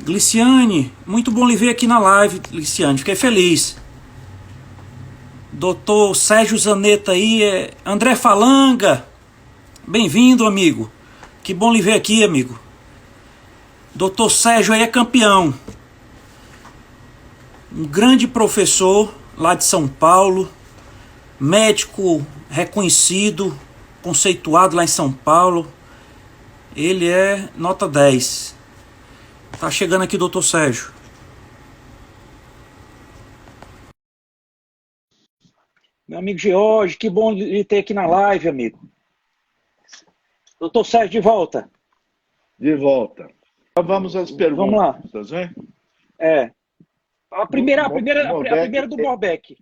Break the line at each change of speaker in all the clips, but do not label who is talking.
Gliciane, muito bom lhe ver aqui na live, Gliciane, fiquei feliz. Doutor Sérgio Zanetta aí, André Falanga, bem-vindo, amigo. Que bom lhe ver aqui, amigo. Doutor Sérgio aí é campeão. Um grande professor lá de São Paulo, médico reconhecido, conceituado lá em São Paulo. Ele é nota 10. Tá chegando aqui o doutor Sérgio. Meu amigo George, que bom lhe ter aqui na live, amigo. Doutor Sérgio, de volta.
De volta. Então vamos às perguntas.
Vamos lá. Né? A primeira do Morbeck.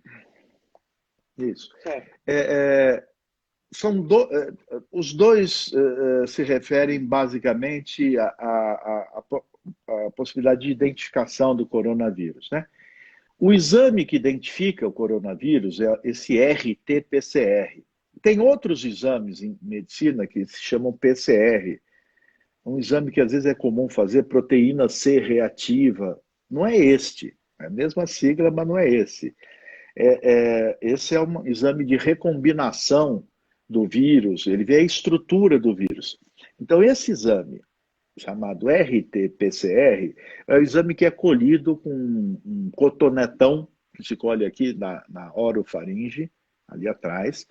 Isso. Os dois se referem basicamente à possibilidade de identificação do coronavírus, né? O exame que identifica o coronavírus é esse RT-PCR. Tem outros exames em medicina que se chamam PCR. Um exame que às vezes é comum fazer, proteína C reativa. Não é este. É a mesma sigla, mas não é esse. Esse é um exame de recombinação do vírus. Ele vê a estrutura do vírus. Então, esse exame, chamado RT-PCR, é o exame que é colhido com um cotonetão, que se colhe aqui na orofaringe, ali atrás,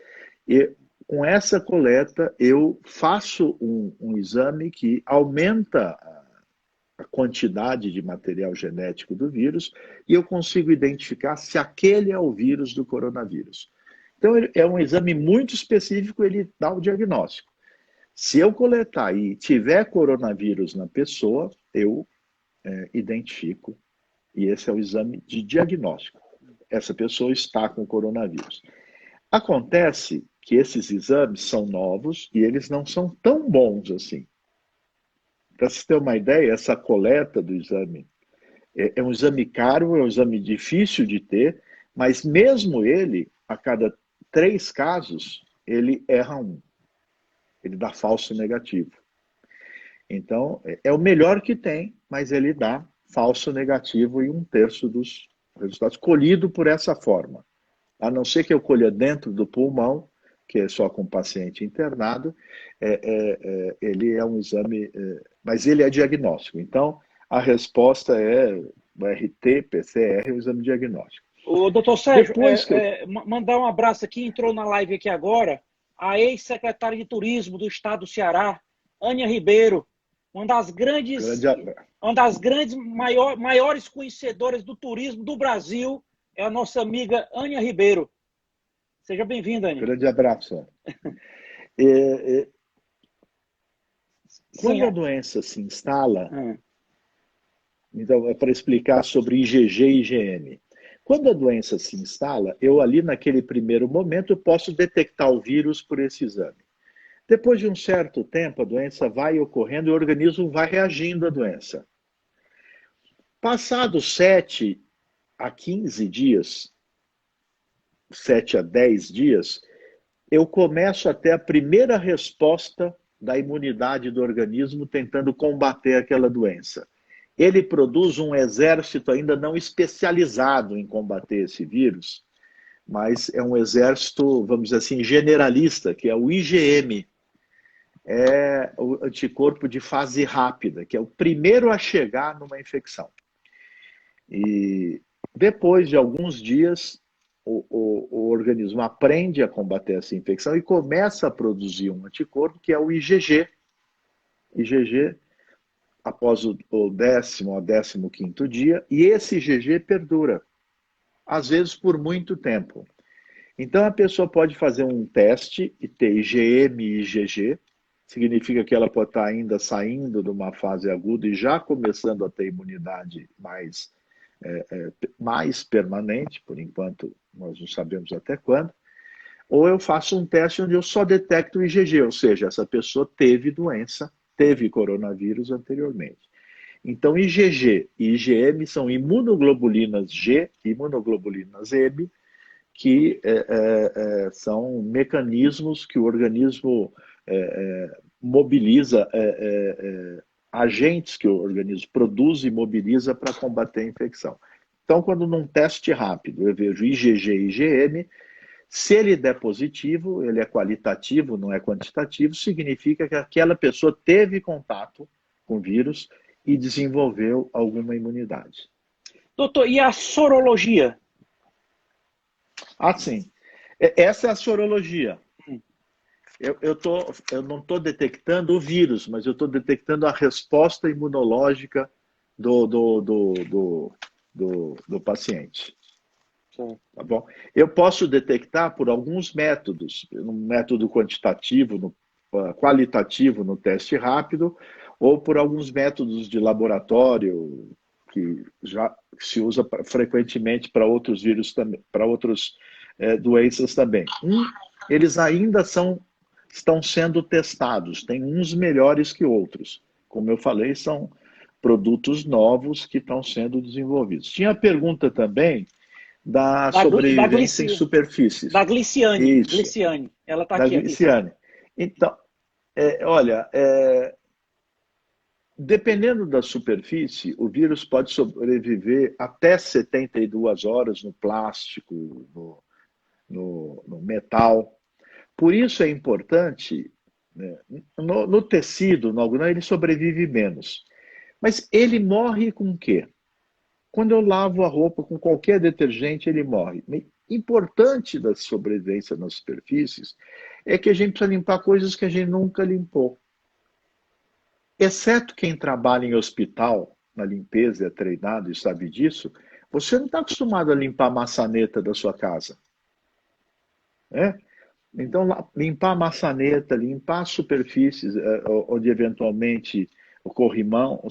e com essa coleta eu faço um exame que aumenta a quantidade de material genético do vírus e eu consigo identificar se aquele é o vírus do coronavírus. Então, é um exame muito específico, ele dá o diagnóstico. Se eu coletar e tiver coronavírus na pessoa, eu identifico. E esse é o exame de diagnóstico. Essa pessoa está com coronavírus. Acontece que esses exames são novos e eles não são tão bons assim. Para você ter uma ideia, essa coleta do exame é um exame caro, é um exame difícil de ter, mas mesmo ele, a cada 3 casos, ele erra um. Ele dá falso negativo. Então, é o melhor que tem, mas ele dá falso negativo em 1/3 dos resultados, colhido por essa forma. A não ser que eu colha dentro do pulmão, que é só com paciente internado, ele é um exame, mas ele é diagnóstico. Então, a resposta é o RT-PCR, o exame diagnóstico.
O doutor Sérgio, mandar um abraço aqui, entrou na live aqui agora, a ex-secretária de Turismo do Estado do Ceará, Ania Ribeiro, uma das maiores conhecedoras do turismo do Brasil, é a nossa amiga Ania Ribeiro. Seja bem-vinda, Ania.
Grande abraço. Quando a doença se instala, então é para explicar sobre IgG e IgM. Quando a doença se instala, eu ali naquele primeiro momento eu posso detectar o vírus por esse exame. Depois de um certo tempo, a doença vai ocorrendo e o organismo vai reagindo à doença. Passados 7 a 15 dias, 7 a 10 dias, eu começo a ter a primeira resposta da imunidade do organismo tentando combater aquela doença. Ele produz um exército ainda não especializado em combater esse vírus, mas é um exército, vamos dizer assim, generalista, que é o IgM. É o anticorpo de fase rápida, que é o primeiro a chegar numa infecção. E depois de alguns dias, o organismo aprende a combater essa infecção e começa a produzir um anticorpo, que é o IgG. IgG, após o 10º ao 15º dia, e esse IgG perdura, às vezes por muito tempo. Então a pessoa pode fazer um teste e ter IgM e IgG, significa que ela pode estar ainda saindo de uma fase aguda e já começando a ter imunidade mais permanente, por enquanto nós não sabemos até quando, ou eu faço um teste onde eu só detecto o IgG, ou seja, essa pessoa teve doença, teve coronavírus anteriormente. Então, IgG e IgM são imunoglobulinas G e imunoglobulinas M, que são mecanismos que o organismo mobiliza, agentes que o organismo produz e mobiliza para combater a infecção. Então, quando num teste rápido eu vejo IgG e IgM, se ele der positivo, ele é qualitativo, não é quantitativo, significa que aquela pessoa teve contato com o vírus e desenvolveu alguma imunidade.
Doutor, e a sorologia?
Ah, sim. Essa é a sorologia. Eu não estou detectando o vírus, mas eu estou detectando a resposta imunológica do paciente. Tá bom? Eu posso detectar por alguns métodos, no método quantitativo, qualitativo no teste rápido, ou por alguns métodos de laboratório que já se usa frequentemente para outros vírus também, para outras doenças também. Eles ainda estão sendo testados, tem uns melhores que outros. Como eu falei, são produtos novos que estão sendo desenvolvidos. Tinha a pergunta também da sobrevivência em superfícies.
Da Gliciane.
Isso.
Gliciane. Ela está
da
aqui.
Gliciane. Então, olha, dependendo da superfície, o vírus pode sobreviver até 72 horas no plástico, no metal. Por isso é importante, né, no tecido, no algodão, ele sobrevive menos. Mas ele morre com o quê? Quando eu lavo a roupa com qualquer detergente, ele morre. Importante da sobrevivência nas superfícies é que a gente precisa limpar coisas que a gente nunca limpou. Exceto quem trabalha em hospital, na limpeza, é treinado e sabe disso, você não está acostumado a limpar a maçaneta da sua casa. Né? Então, limpar a maçaneta, limpar as superfícies onde eventualmente o corrimão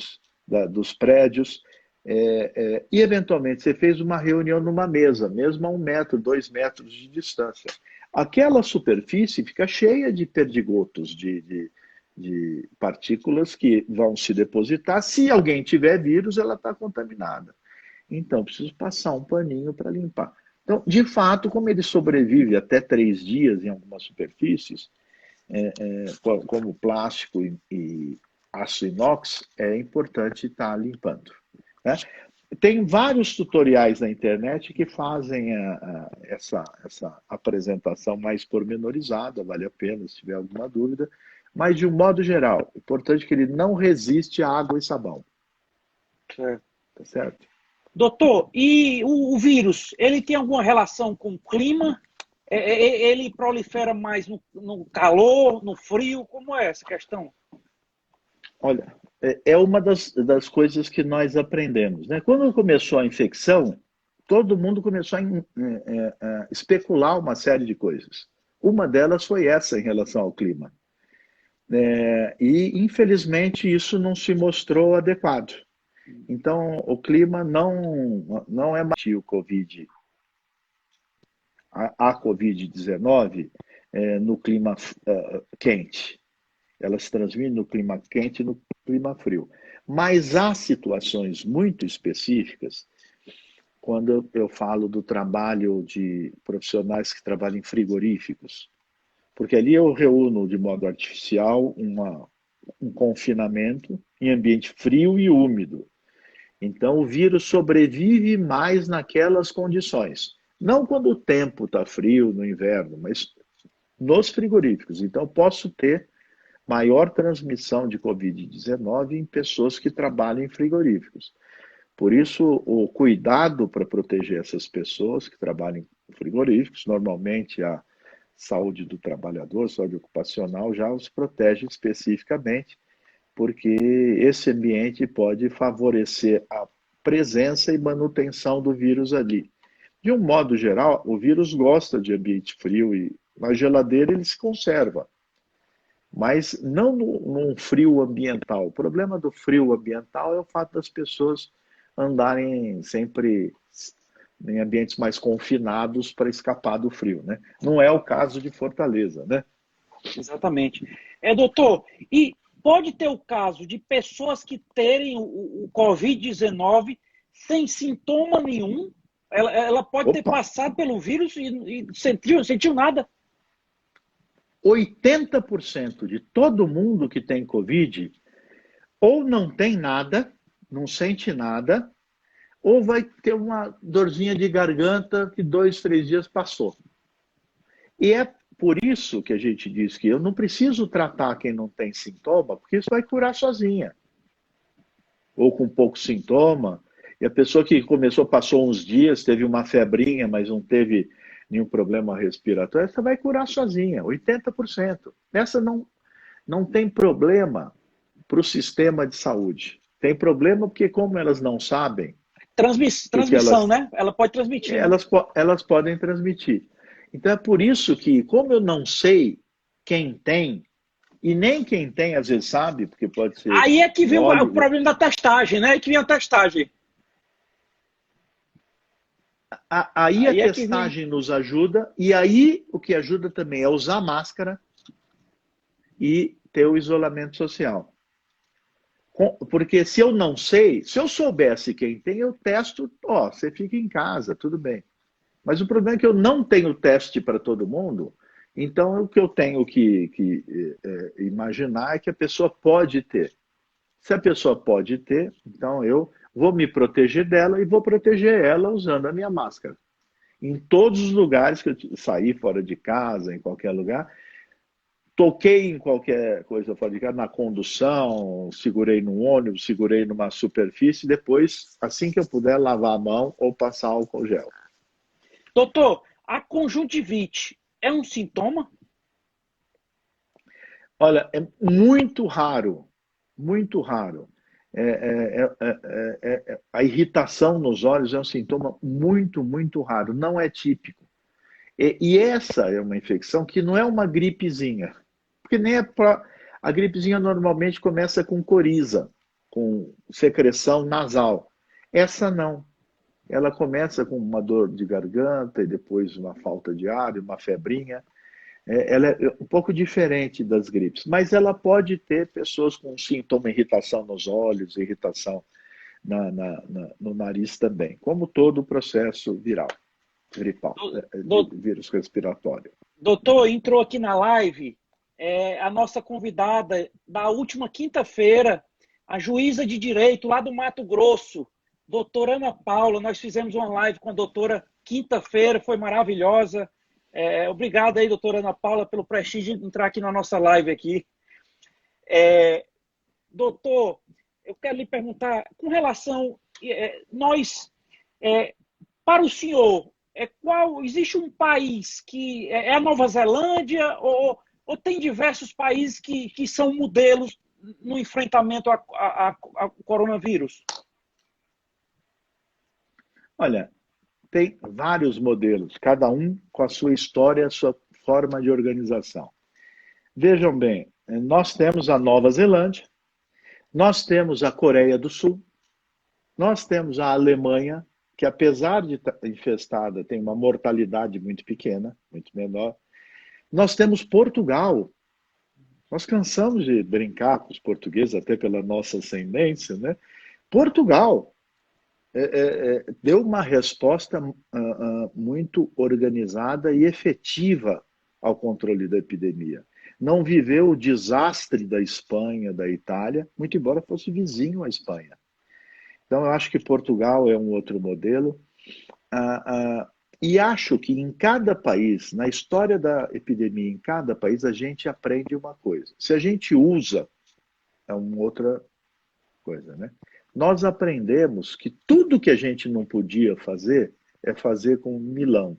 dos prédios, e eventualmente você fez uma reunião numa mesa, mesmo a 1 metro, 2 metros de distância. Aquela superfície fica cheia de perdigotos, de partículas que vão se depositar. Se alguém tiver vírus, ela está contaminada. Então, preciso passar um paninho para limpar. Então, de fato, como ele sobrevive até 3 dias em algumas superfícies, como plástico e aço inox, é importante estar limpando. Né? Tem vários tutoriais na internet que fazem essa apresentação mais pormenorizada, vale a pena se tiver alguma dúvida, mas de um modo geral, é importante que ele não resiste a água e sabão. Tá certo?
Doutor, e o vírus, ele tem alguma relação com o clima? Ele prolifera mais no calor, no frio? Como é essa questão?
Olha, é uma das coisas que nós aprendemos. Né? Quando começou a infecção, todo mundo começou a especular uma série de coisas. Uma delas foi essa em relação ao clima. E, infelizmente, isso não se mostrou adequado. Então, o clima não é mais o Covid, a Covid-19 no clima quente. Ela se transmite no clima quente e no clima frio. Mas há situações muito específicas, quando eu falo do trabalho de profissionais que trabalham em frigoríficos, porque ali eu reúno de modo artificial um confinamento em ambiente frio e úmido. Então, o vírus sobrevive mais naquelas condições. Não quando o tempo está frio no inverno, mas nos frigoríficos. Então, eu posso ter maior transmissão de Covid-19 em pessoas que trabalham em frigoríficos. Por isso, o cuidado para proteger essas pessoas que trabalham em frigoríficos, normalmente a saúde do trabalhador, saúde ocupacional, já os protege especificamente, porque esse ambiente pode favorecer a presença e manutenção do vírus ali. De um modo geral, o vírus gosta de ambiente frio e na geladeira ele se conserva, mas não num frio ambiental. O problema do frio ambiental é o fato das pessoas andarem sempre em ambientes mais confinados para escapar do frio, né? Não é o caso de Fortaleza, né?
Exatamente. Doutor, e pode ter o caso de pessoas que terem o Covid-19 sem sintoma nenhum? Ela pode ter
Opa,
passado pelo vírus e sentiu nada?
80% de todo mundo que tem Covid ou não tem nada, não sente nada, ou vai ter uma dorzinha de garganta que 2, 3 dias passou. E é por isso que a gente diz que eu não preciso tratar quem não tem sintoma, porque isso vai curar sozinha. Ou com pouco sintoma. E a pessoa que começou, passou uns dias, teve uma febrinha, mas não teve nenhum problema respiratório, essa vai curar sozinha, 80%. Essa não tem problema para o sistema de saúde. Tem problema porque, como elas não sabem,
Transmissão, né? Ela pode transmitir, né?
elas podem transmitir. Então é por isso que, como eu não sei quem tem, e nem quem tem às vezes sabe, porque pode ser
Aí é que
um
vem o
óleo.
problema da testagem, né? Aí que vem a testagem.
Aí a
Aí é que vem.
testagem nos ajuda, e aí o que ajuda também é usar máscara e ter o isolamento social. Porque se eu não sei, se eu soubesse quem tem, eu testo, ó, você fica em casa, tudo bem. Mas o problema é que eu não tenho teste para todo mundo, então o que eu tenho que imaginar é que a pessoa pode ter. Se a pessoa pode ter, então eu vou me proteger dela e vou proteger ela usando a minha máscara. Em todos os lugares que eu saí fora de casa, em qualquer lugar, toquei em qualquer coisa fora de casa, na condução, segurei num ônibus, segurei numa superfície, depois, assim que eu puder, lavar a mão ou passar álcool gel.
Doutor, a conjuntivite é um sintoma?
Olha, é muito raro, muito raro. A irritação nos olhos é um sintoma muito, muito raro, não é típico. E essa é uma infecção que não é uma gripezinha, porque nem a gripezinha normalmente começa com coriza, com secreção nasal. Essa não. Ela começa com uma dor de garganta e depois uma falta de ar, uma febrinha. Ela é um pouco diferente das gripes, mas ela pode ter pessoas com sintoma, irritação nos olhos, irritação no nariz também, como todo o processo viral, gripal,
Do,
de vírus respiratório.
doutor, entrou aqui na live a nossa convidada da última quinta-feira, a juíza de direito lá do Mato Grosso, doutora Ana Paula. Nós fizemos uma live com a doutora quinta-feira, foi maravilhosa. Obrigado aí, doutora Ana Paula, pelo prestígio de entrar aqui na nossa live aqui. Doutor, eu quero lhe perguntar, com relação, para o senhor, existe um país que é a Nova Zelândia ou tem diversos países que são modelos no enfrentamento ao coronavírus?
Olha, tem vários modelos, cada um com a sua história, a sua forma de organização. Vejam bem, nós temos a Nova Zelândia, nós temos a Coreia do Sul, nós temos a Alemanha, que apesar de estar infestada, tem uma mortalidade muito pequena, muito menor. Nós temos Portugal. Nós cansamos de brincar com os portugueses, até pela nossa ascendência, né? Portugal deu uma resposta muito organizada e efetiva ao controle da epidemia. Não viveu o desastre da Espanha, da Itália, muito embora fosse vizinho à Espanha. Então, eu acho que Portugal é um outro modelo. E acho que em cada país, na história da epidemia, em cada país, a gente aprende uma coisa. Se a gente usa, é uma outra coisa, né? Nós aprendemos que tudo que a gente não podia fazer é fazer com Milão.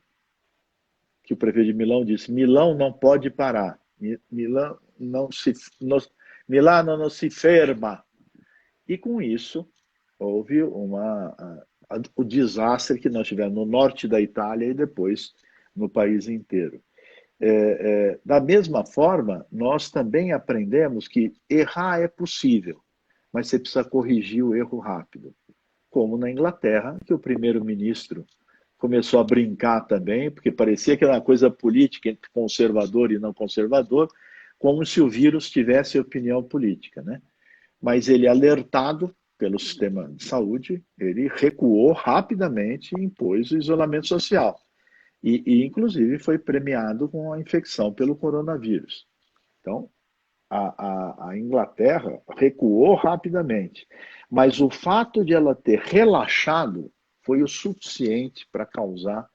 Que o prefeito de Milão disse, Milão não pode parar. Milano não se ferma. E com isso, houve o desastre que nós tivemos no norte da Itália e depois no país inteiro. Da mesma forma, nós também aprendemos que errar é possível, mas você precisa corrigir o erro rápido. Como na Inglaterra, que o primeiro-ministro começou a brincar também, porque parecia que era uma coisa política entre conservador e não conservador, como se o vírus tivesse opinião política, né? Mas ele, alertado pelo sistema de saúde, ele recuou rapidamente e impôs o isolamento social. Inclusive, foi premiado com a infecção pelo coronavírus. Então, a Inglaterra recuou rapidamente. Mas o fato de ela ter relaxado foi o suficiente para causar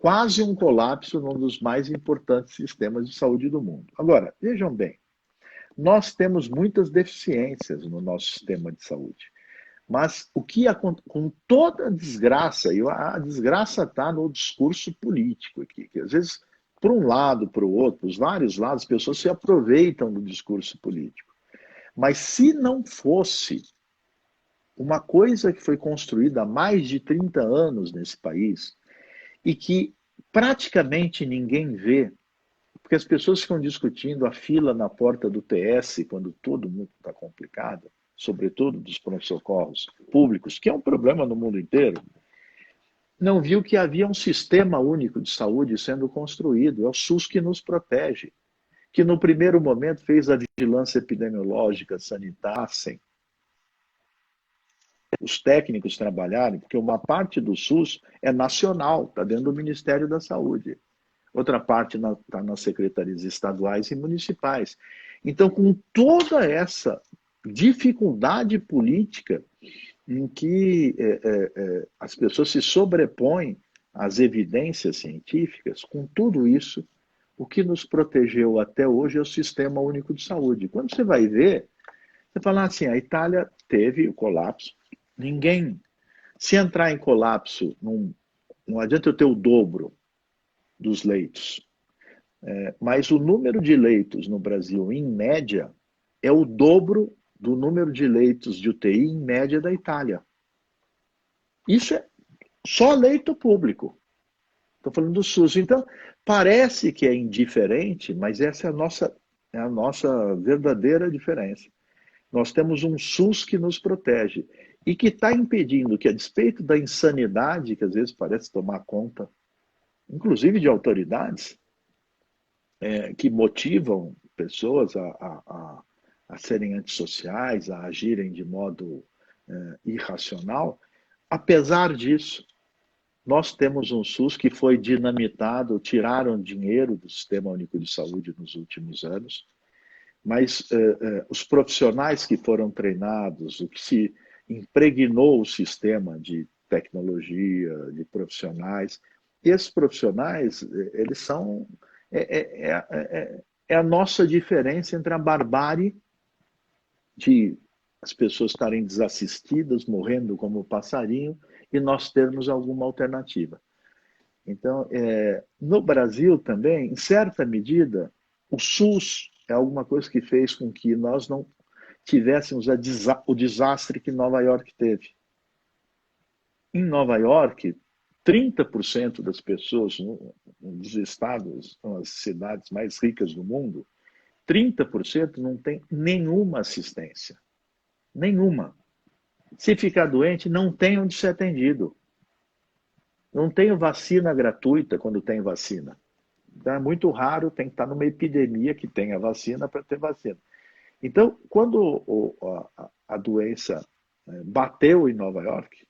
quase um colapso num dos mais importantes sistemas de saúde do mundo. Agora, vejam bem, nós temos muitas deficiências no nosso sistema de saúde. Mas o que com toda a desgraça, e a desgraça está no discurso político aqui, que às vezes, por um lado, para o outro, por vários lados, as pessoas se aproveitam do discurso político. Mas se não fosse uma coisa que foi construída há mais de 30 anos nesse país e que praticamente ninguém vê, porque as pessoas ficam discutindo a fila na porta do PS quando todo mundo está complicado, sobretudo dos pronto-socorros públicos, que é um problema no mundo inteiro, não viu que havia um sistema único de saúde sendo construído. É o SUS que nos protege, que no primeiro momento fez a vigilância epidemiológica sanitária, os técnicos trabalharem, porque uma parte do SUS é nacional, está dentro do Ministério da Saúde. Outra parte está nas secretarias estaduais e municipais. Então, com toda essa dificuldade política em que as pessoas se sobrepõem às evidências científicas, com tudo isso, o que nos protegeu até hoje é o Sistema Único de Saúde. Quando você vai ver, você fala assim, a Itália teve o colapso, ninguém, se entrar em colapso, não adianta eu ter o dobro dos leitos, mas o número de leitos no Brasil, em média, é o dobro do número de leitos de UTI em média da Itália. Isso é só leito público. Estou falando do SUS. Então, parece que é indiferente, mas essa é a nossa verdadeira diferença. Nós temos um SUS que nos protege e que está impedindo que, a despeito da insanidade que às vezes parece tomar conta, inclusive de autoridades, que motivam pessoas a serem antissociais, a agirem de modo irracional. Apesar disso, nós temos um SUS que foi dinamitado, tiraram dinheiro do Sistema Único de Saúde nos últimos anos, mas os profissionais que foram treinados, o que se impregnou o sistema de tecnologia, de profissionais, esses profissionais, eles são... É a nossa diferença entre a barbárie de as pessoas estarem desassistidas, morrendo como passarinho, e nós termos alguma alternativa. Então, no Brasil também, em certa medida, o SUS é alguma coisa que fez com que nós não tivéssemos o desastre que Nova York teve. Em Nova York, 30% das pessoas nos estados, nas cidades mais ricas do mundo, 30% não tem nenhuma assistência. Nenhuma. Se ficar doente, não tem onde ser atendido. Não tem vacina gratuita quando tem vacina. Então, é muito raro, tem que estar numa epidemia que tenha vacina para ter vacina. Então, quando a doença bateu em Nova York,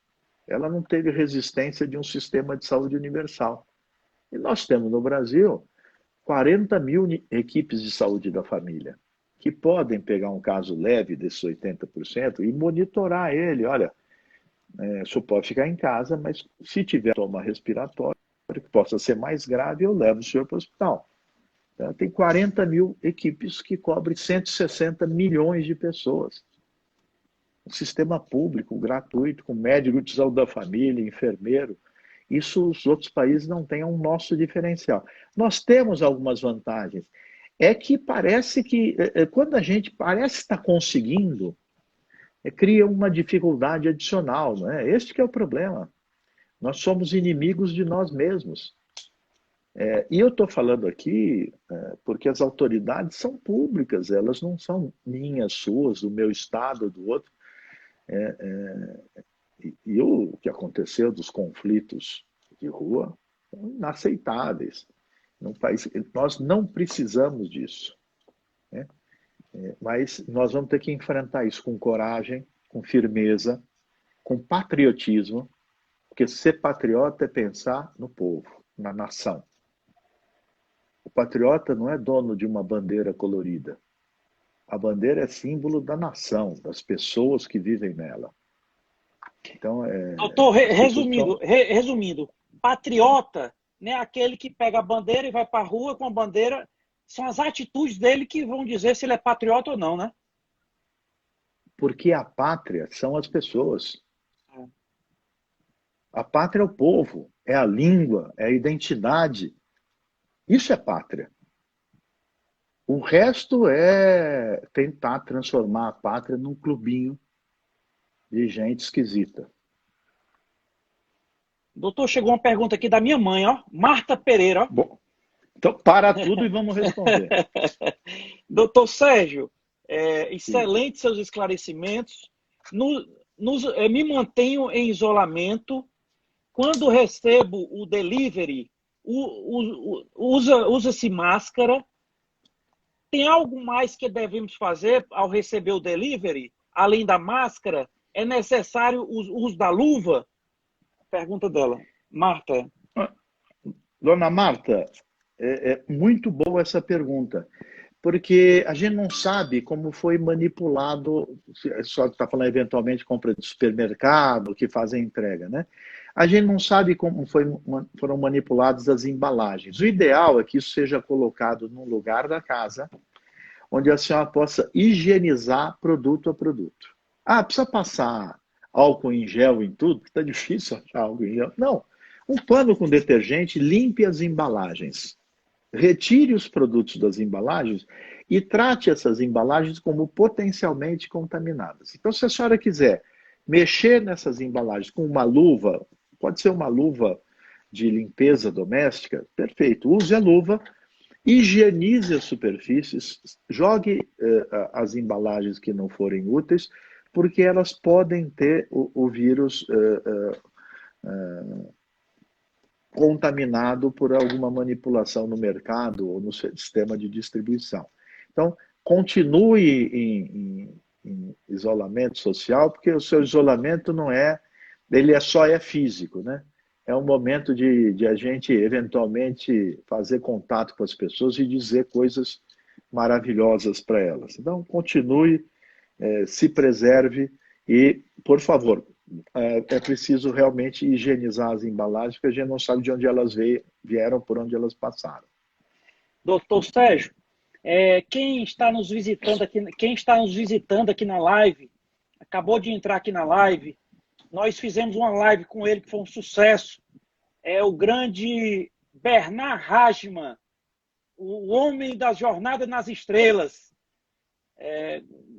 ela não teve resistência de um sistema de saúde universal. E nós temos no Brasil 40 mil equipes de saúde da família, que podem pegar um caso leve desses 80% e monitorar ele. Olha, o senhor pode ficar em casa, mas se tiver sintoma respiratório, que possa ser mais grave, eu levo o senhor para o hospital. Então, tem 40 mil equipes que cobrem 160 milhões de pessoas. Um sistema público, gratuito, com médico de saúde da família, enfermeiro. Isso os outros países não têm, é um nosso diferencial. Nós temos algumas vantagens. É que parece que, quando a gente parece estar conseguindo, cria uma dificuldade adicional. Não é? Este que é o problema. Nós somos inimigos de nós mesmos. E eu estou falando aqui porque as autoridades são públicas, elas não são minhas, suas, do meu estado, do outro. E o que aconteceu dos conflitos de rua são inaceitáveis. Num país, nós não precisamos disso. né? Mas nós vamos ter que enfrentar isso com coragem, com firmeza, com patriotismo, porque ser patriota é pensar no povo, na nação. O patriota não é dono de uma bandeira colorida. A bandeira é símbolo da nação, das pessoas que vivem nela. Então,
Doutor,
Constituição...
resumindo, patriota não é aquele que pega a bandeira e vai para a rua com a bandeira. São as atitudes dele que vão dizer se ele é patriota ou não, né?
Porque a pátria são as pessoas. A pátria é o povo, é a língua, é a identidade. Isso é pátria. O resto é tentar transformar a pátria num clubinho de gente esquisita.
Doutor, chegou uma pergunta aqui da minha mãe, ó, Marta Pereira. Ó.
Bom, então para tudo e vamos responder.
Doutor Sérgio, excelentes seus esclarecimentos. Me mantenho em isolamento. Quando recebo o delivery, usa-se máscara. Tem algo mais que devemos fazer ao receber o delivery? Além da máscara, é necessário o uso da luva? Pergunta dela. Marta.
Dona Marta, é muito boa essa pergunta, porque a gente não sabe como foi manipulado, só está falando eventualmente compra de supermercado, que fazem entrega, né? A gente não sabe como foram manipuladas as embalagens. O ideal é que isso seja colocado num lugar da casa, onde a senhora possa higienizar produto a produto. Ah, precisa passar álcool em gel em tudo? Está difícil achar álcool em gel. Não. Um pano com detergente, limpe as embalagens. Retire os produtos das embalagens e trate essas embalagens como potencialmente contaminadas. Então, se a senhora quiser mexer nessas embalagens com uma luva, pode ser uma luva de limpeza doméstica, perfeito. Use a luva, higienize as superfícies, jogue as embalagens que não forem úteis, porque elas podem ter o vírus contaminado por alguma manipulação no mercado ou no sistema de distribuição. Então, continue em isolamento social, porque o seu isolamento não é, ele só é físico, né? É um momento de a gente eventualmente fazer contato com as pessoas e dizer coisas maravilhosas para elas. Então, continue, se preserve e, por favor, é preciso realmente higienizar as embalagens, porque a gente não sabe de onde elas vieram, por onde elas passaram.
Doutor Sérgio, quem está nos visitando aqui na live, acabou de entrar aqui na live, nós fizemos uma live com ele que foi um sucesso. É o grande Bernard Hajman, o homem da Jornada nas Estrelas.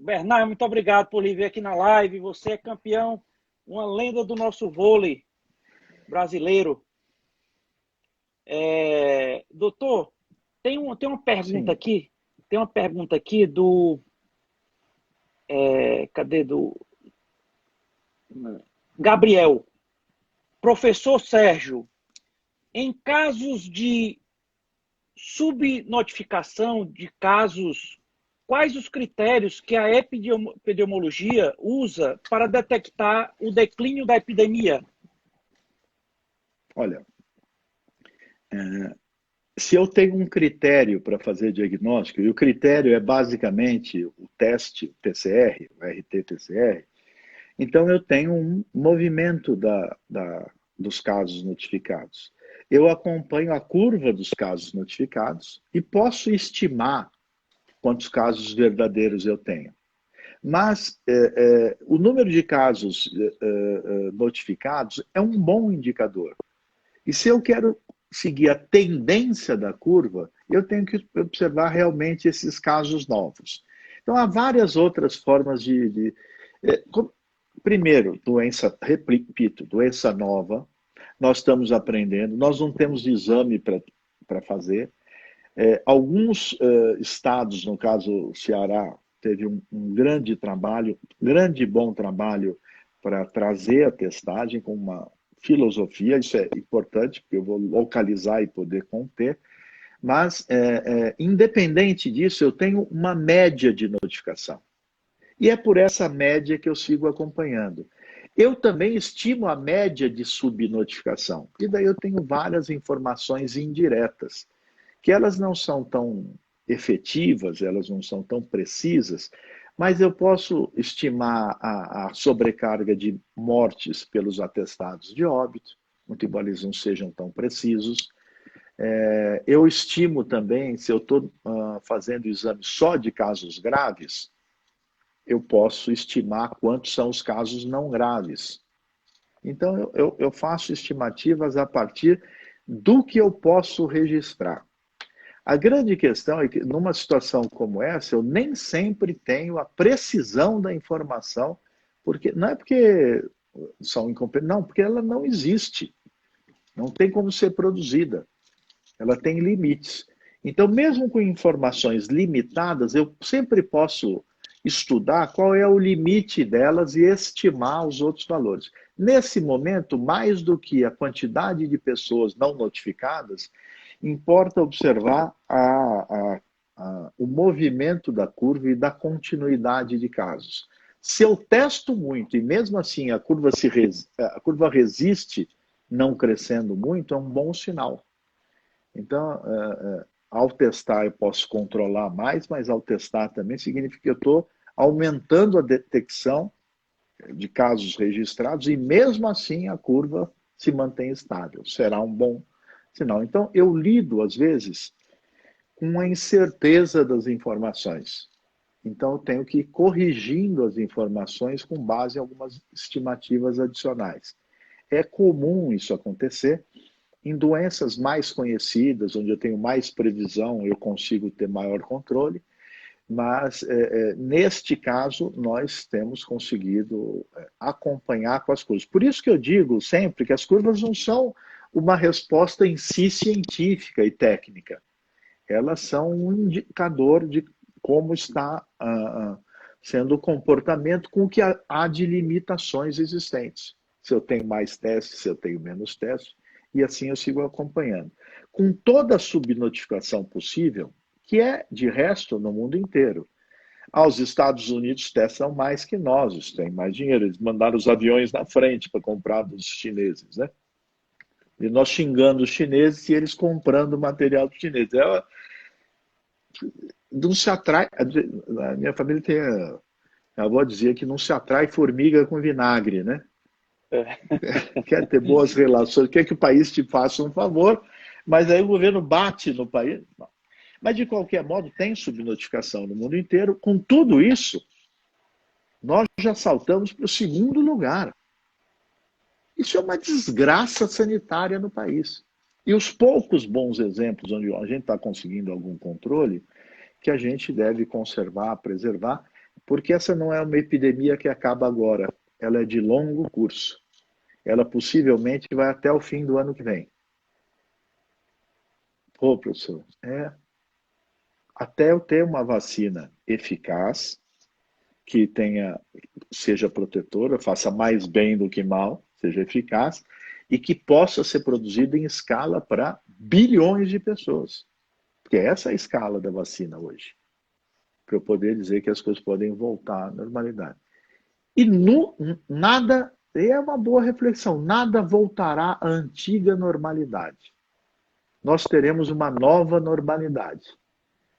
Bernard, muito obrigado por vir aqui na live. Você é campeão, uma lenda do nosso vôlei brasileiro. Doutor, tem uma pergunta aqui. Tem uma pergunta aqui do... cadê? Do Gabriel. Professor Sérgio, em casos de subnotificação de casos, quais os critérios que a epidemiologia usa para detectar o declínio da epidemia?
Olha, se eu tenho um critério para fazer diagnóstico, e o critério é basicamente o teste PCR, o RT-PCR, então eu tenho um movimento dos casos notificados. Eu acompanho a curva dos casos notificados e posso estimar quantos casos verdadeiros eu tenho. Mas o número de casos notificados é um bom indicador. E se eu quero seguir a tendência da curva, eu tenho que observar realmente esses casos novos. Então, há várias outras formas primeiro, repito, doença nova, nós estamos aprendendo, nós não temos exame para fazer. Alguns estados, no caso o Ceará, teve um grande trabalho, bom trabalho para trazer a testagem com uma filosofia, isso é importante, porque eu vou localizar e poder conter, Mas, independente disso, eu tenho uma média de notificação. E é por essa média que eu sigo acompanhando. Eu também estimo a média de subnotificação. E daí eu tenho várias informações indiretas, que elas não são tão efetivas, elas não são tão precisas, mas eu posso estimar a sobrecarga de mortes pelos atestados de óbito, muito embora eles não sejam tão precisos. Eu estimo também, se eu estou fazendo exame só de casos graves, eu posso estimar quantos são os casos não graves. Então, eu faço estimativas a partir do que eu posso registrar. A grande questão é que, numa situação como essa, eu nem sempre tenho a precisão da informação, porque não é porque são incompetentes, não, porque ela não existe. Não tem como ser produzida. Ela tem limites. Então, mesmo com informações limitadas, eu sempre posso estudar qual é o limite delas e estimar os outros valores. Nesse momento, mais do que a quantidade de pessoas não notificadas, importa observar o movimento da curva e da continuidade de casos. Se eu testo muito e mesmo assim a curva resiste não crescendo muito, é um bom sinal. Então, ao testar eu posso controlar mais, mas ao testar também significa que eu estou aumentando a detecção de casos registrados e mesmo assim a curva se mantém estável. Será um bom sinal. Então, eu lido, às vezes, com a incerteza das informações. Então, eu tenho que ir corrigindo as informações com base em algumas estimativas adicionais. É comum isso acontecer. Em doenças mais conhecidas, onde eu tenho mais previsão, eu consigo ter maior controle, mas neste caso nós temos conseguido acompanhar com as curvas. Por isso que eu digo sempre que as curvas não são uma resposta em si científica e técnica. Elas são um indicador de como está sendo o comportamento com o que há de limitações existentes. Se eu tenho mais testes, se eu tenho menos testes, e assim eu sigo acompanhando. Com toda a subnotificação possível, que é, de resto, no mundo inteiro. Os Estados Unidos testam mais que nós, eles têm mais dinheiro, eles mandaram os aviões na frente para comprar dos chineses, né? E nós xingando os chineses e eles comprando material dos chineses. Não se atrai. A minha família tem. A avó dizia que não se atrai formiga com vinagre, né? Quer ter boas relações, quer que o país te faça um favor, mas aí o governo bate no país. Mas, de qualquer modo, tem subnotificação no mundo inteiro. Com tudo isso, nós já saltamos para o segundo lugar. Isso é uma desgraça sanitária no país. E os poucos bons exemplos onde a gente está conseguindo algum controle, que a gente deve conservar, preservar, porque essa não é uma epidemia que acaba agora. Ela é de longo curso. Ela possivelmente vai até o fim do ano que vem. Ô, professor, até eu ter uma vacina eficaz, que seja protetora, faça mais bem do que mal, seja eficaz, e que possa ser produzida em escala para bilhões de pessoas. Porque essa é a escala da vacina hoje. Para eu poder dizer que as coisas podem voltar à normalidade. E nada, é uma boa reflexão, nada voltará à antiga normalidade. Nós teremos uma nova normalidade.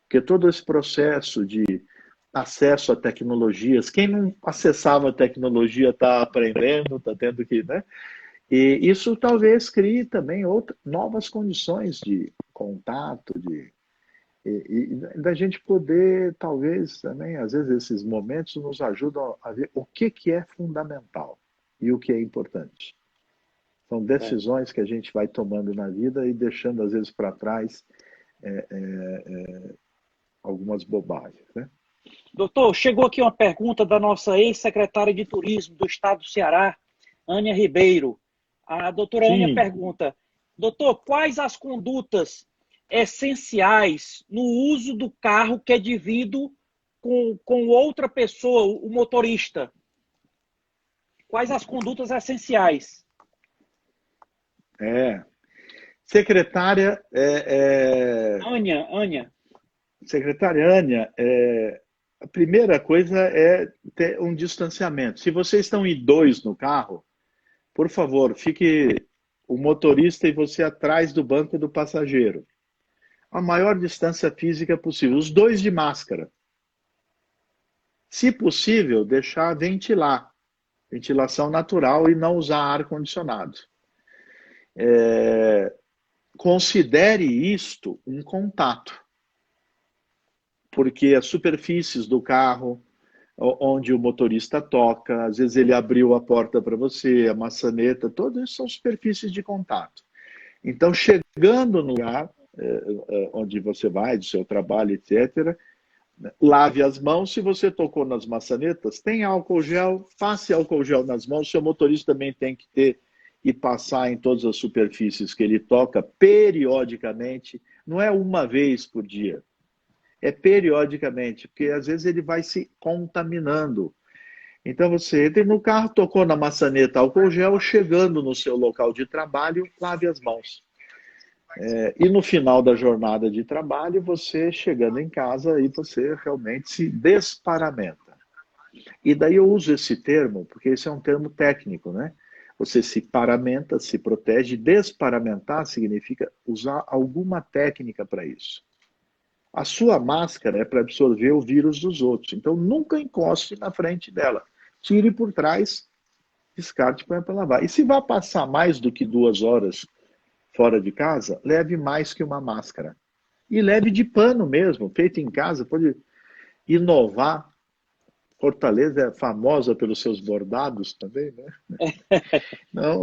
Porque todo esse processo de acesso a tecnologias, quem não acessava a tecnologia está aprendendo, está tendo que, né? E isso talvez crie também novas condições de contato, e da gente poder, talvez também, às vezes esses momentos nos ajudam a ver o que é fundamental e o que é importante. São decisões que a gente vai tomando na vida e deixando, às vezes, para trás algumas bobagens, né?
Doutor, chegou aqui uma pergunta da nossa ex-secretária de Turismo do Estado do Ceará, Ânia Ribeiro. A doutora Ânia pergunta, doutor, quais as condutas essenciais no uso do carro que é dividido com outra pessoa, o motorista? Quais as condutas essenciais?
Secretária,
Ania.
secretária Ania, a primeira coisa é ter um distanciamento. Se vocês estão em dois no carro, por favor, fique o motorista e você atrás do banco do passageiro. A maior distância física possível. Os dois de máscara. Se possível, deixar ventilar. Ventilação natural e não usar ar-condicionado. Considere isto um contato. Porque as superfícies do carro, onde o motorista toca, às vezes ele abriu a porta para você, a maçaneta, todas isso são superfícies de contato. Então, chegando no lugar onde você vai, do seu trabalho, etc., lave as mãos. Se você tocou nas maçanetas, tem álcool gel, passe álcool gel nas mãos. Seu motorista também tem que ter e passar em todas as superfícies que ele toca periodicamente. Não é uma vez por dia, é periodicamente, porque às vezes ele vai se contaminando. Então você entra no carro, tocou na maçaneta álcool gel, chegando no seu local de trabalho, lave as mãos. E no final da jornada de trabalho, você chegando em casa, aí você realmente se desparamenta. E daí eu uso esse termo, porque esse é um termo técnico, né? Você se paramenta, se protege. Desparamentar significa usar alguma técnica para isso. A sua máscara é para absorver o vírus dos outros. Então nunca encoste na frente dela. Tire por trás, descarte e põe para lavar. E se vai passar mais do que 2 horas fora de casa, leve mais que uma máscara. E leve de pano mesmo, feito em casa, pode inovar. Fortaleza é famosa pelos seus bordados também, né? Não,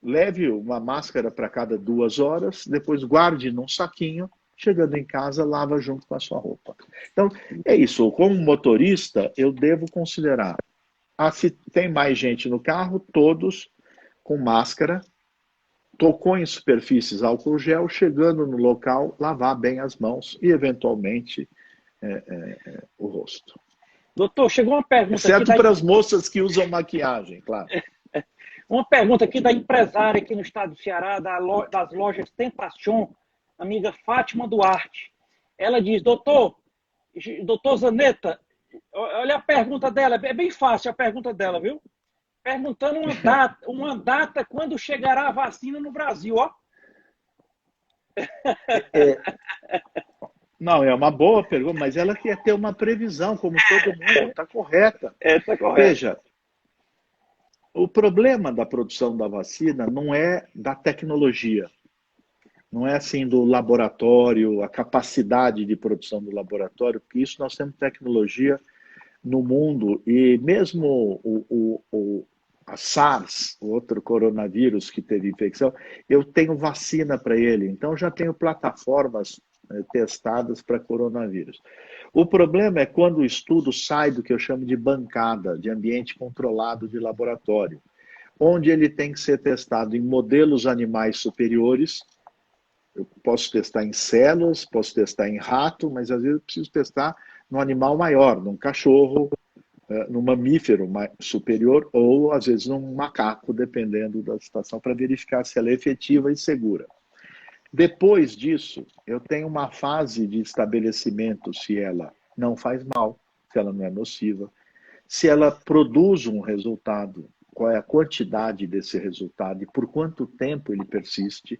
leve uma máscara para cada 2 horas, depois guarde num saquinho, chegando em casa, lava junto com a sua roupa. Então, é isso. Como motorista, eu devo considerar, se tem mais gente no carro, todos com máscara, tocou em superfícies álcool gel, chegando no local, lavar bem as mãos e, eventualmente, o rosto.
Doutor, chegou uma pergunta
Exceto
aqui
para as moças que usam maquiagem, claro.
Uma pergunta aqui da empresária aqui no estado do Ceará, das lojas Tentacion, amiga Fátima Duarte. Ela diz, doutor Zanetta, olha a pergunta dela, é bem fácil a pergunta dela, viu? Perguntando uma data quando chegará a vacina no Brasil, ó.
Não, é uma boa pergunta, mas ela quer ter uma previsão, como todo mundo, está correta.
Tá correto.
Veja, o problema da produção da vacina não é da tecnologia, não é assim do laboratório, a capacidade de produção do laboratório, porque isso nós temos tecnologia no mundo, e mesmo a SARS, o outro coronavírus que teve infecção, eu tenho vacina para ele, então já tenho plataformas testadas para coronavírus. O problema é quando o estudo sai do que eu chamo de bancada, de ambiente controlado de laboratório, onde ele tem que ser testado em modelos animais superiores. Eu posso testar em células, posso testar em rato, mas às vezes eu preciso testar num animal maior, num cachorro, num mamífero superior, ou às vezes num macaco, dependendo da situação, para verificar se ela é efetiva e segura. Depois disso, eu tenho uma fase de estabelecimento se ela não faz mal, se ela não é nociva, se ela produz um resultado, qual é a quantidade desse resultado e por quanto tempo ele persiste,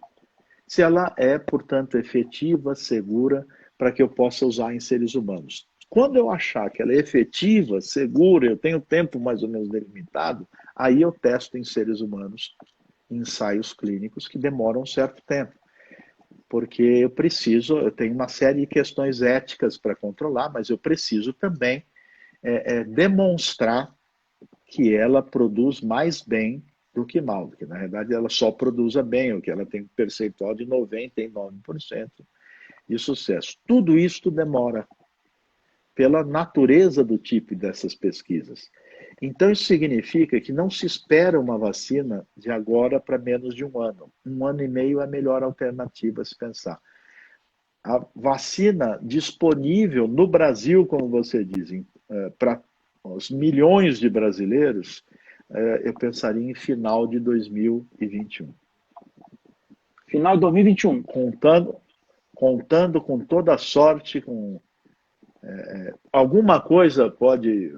se ela é, portanto, efetiva, segura, para que eu possa usar em seres humanos. Quando eu achar que ela é efetiva, segura, eu tenho tempo mais ou menos delimitado, aí eu testo em seres humanos, em ensaios clínicos que demoram um certo tempo. Porque eu tenho uma série de questões éticas para controlar, mas eu preciso também demonstrar que ela produz mais bem do que mal, porque na verdade ela só produza bem, o que ela tem um percentual de 99% de sucesso. Tudo isso demora, pela natureza do tipo dessas pesquisas. Então isso significa que não se espera uma vacina de agora para menos de 1 ano. 1 ano e meio é a melhor alternativa a se pensar. A vacina disponível no Brasil, como você diz, para os milhões de brasileiros, eu pensaria em final de 2021.
Final de 2021.
Contando com toda a sorte, com alguma coisa pode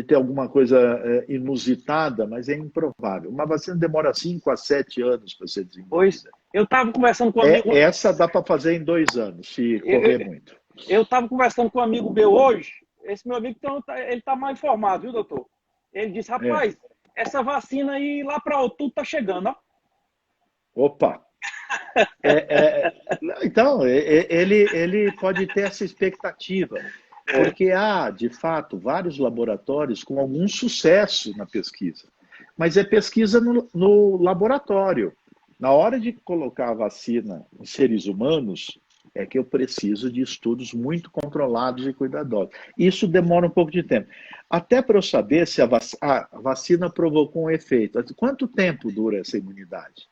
ter alguma coisa inusitada, mas é improvável. Uma vacina demora 5 a 7 anos para ser desenvolvida.
Pois, eu estava conversando com um amigo...
Essa dá para fazer em 2 anos, se correr muito.
Eu estava conversando com um amigo meu hoje, esse meu amigo então, ele está mal informado, viu, doutor? Ele disse, rapaz, essa vacina aí lá para outubro está chegando, ó.
Opa! Então, ele pode ter essa expectativa, porque há, de fato, vários laboratórios com algum sucesso na pesquisa. Mas é pesquisa no laboratório. Na hora de colocar a vacina em seres humanos, é que eu preciso de estudos muito controlados e cuidadosos. Isso demora um pouco de tempo. Até para eu saber se a vacina provocou um efeito. Quanto tempo dura essa imunidade?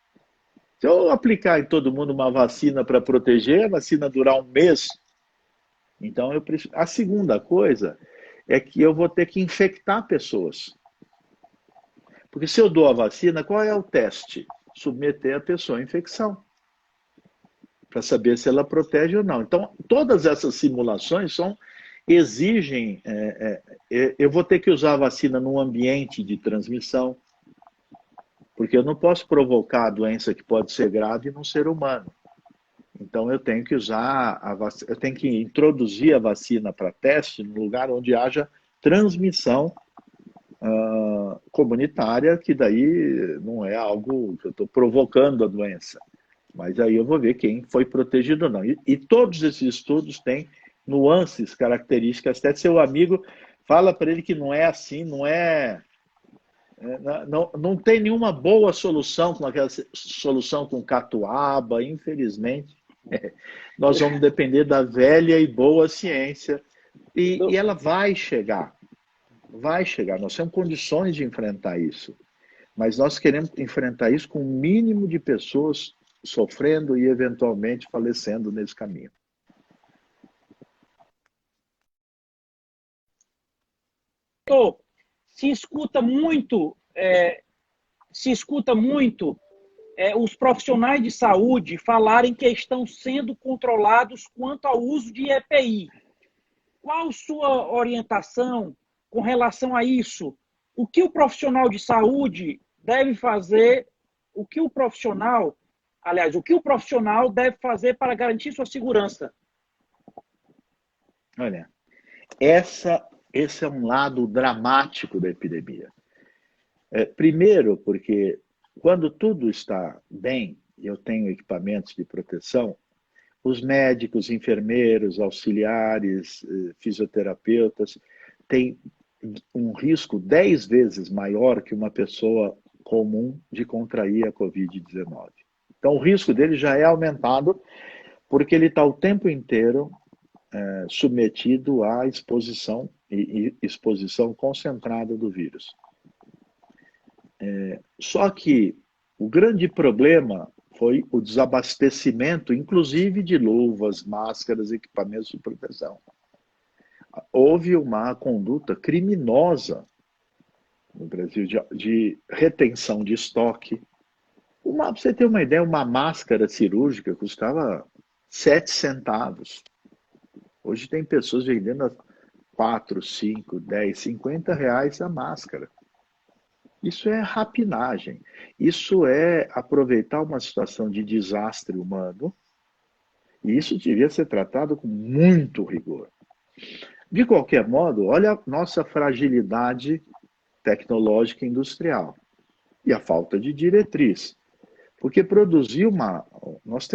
Se eu aplicar em todo mundo uma vacina para proteger, a vacina durar 1 mês, então eu preciso... A segunda coisa é que eu vou ter que infectar pessoas. Porque se eu dou a vacina, qual é o teste? Submeter a pessoa à infecção, para saber se ela protege ou não. Então, todas essas simulações exigem... eu vou ter que usar a vacina num ambiente de transmissão, porque eu não posso provocar a doença que pode ser grave num ser humano. Então, eu tenho que eu tenho que introduzir a vacina para teste no lugar onde haja transmissão comunitária, que daí não é algo que eu estou provocando a doença. Mas aí eu vou ver quem foi protegido ou não. E todos esses estudos têm nuances, características. Até seu amigo fala para ele que não é assim, não tem nenhuma boa solução, como aquela solução com catuaba, infelizmente. Nós vamos depender da velha e boa ciência. E ela vai chegar. Vai chegar. Nós temos condições de enfrentar isso. Mas nós queremos enfrentar isso com o mínimo de pessoas sofrendo e, eventualmente, falecendo nesse caminho.
Se escuta muito os profissionais de saúde falarem que estão sendo controlados quanto ao uso de EPI. Qual sua orientação com relação a isso? O que o profissional de saúde deve fazer? O que o profissional deve fazer para garantir sua segurança?
Olha, esse é um lado dramático da epidemia. Primeiro, porque quando tudo está bem, eu tenho equipamentos de proteção, os médicos, enfermeiros, auxiliares, fisioterapeutas têm um risco 10 vezes maior que uma pessoa comum de contrair a Covid-19. Então, o risco dele já é aumentado porque ele está o tempo inteiro submetido à exposição concentrada do vírus. Só que o grande problema foi o desabastecimento, inclusive de luvas, máscaras, equipamentos de proteção. Houve uma conduta criminosa no Brasil de retenção de estoque. Para você ter uma ideia, uma máscara cirúrgica custava 7 centavos. Hoje tem pessoas vendendo a 4, 5, 10, 50 reais a máscara. Isso é rapinagem. Isso é aproveitar uma situação de desastre humano. E isso devia ser tratado com muito rigor. De qualquer modo, olha a nossa fragilidade tecnológica e industrial. E a falta de diretriz. Porque produzir nós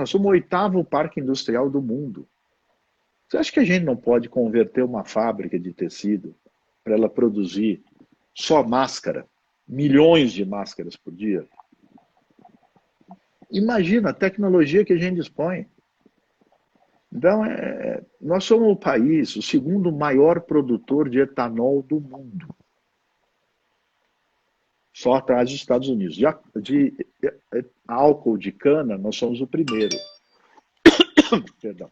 somos o 8º parque industrial do mundo. Você acha que a gente não pode converter uma fábrica de tecido para ela produzir só máscara? Milhões de máscaras por dia? Imagina a tecnologia que a gente dispõe. Então, nós somos o país, o 2º maior produtor de etanol do mundo. Só atrás dos Estados Unidos. De álcool de cana, nós somos o primeiro. Perdão.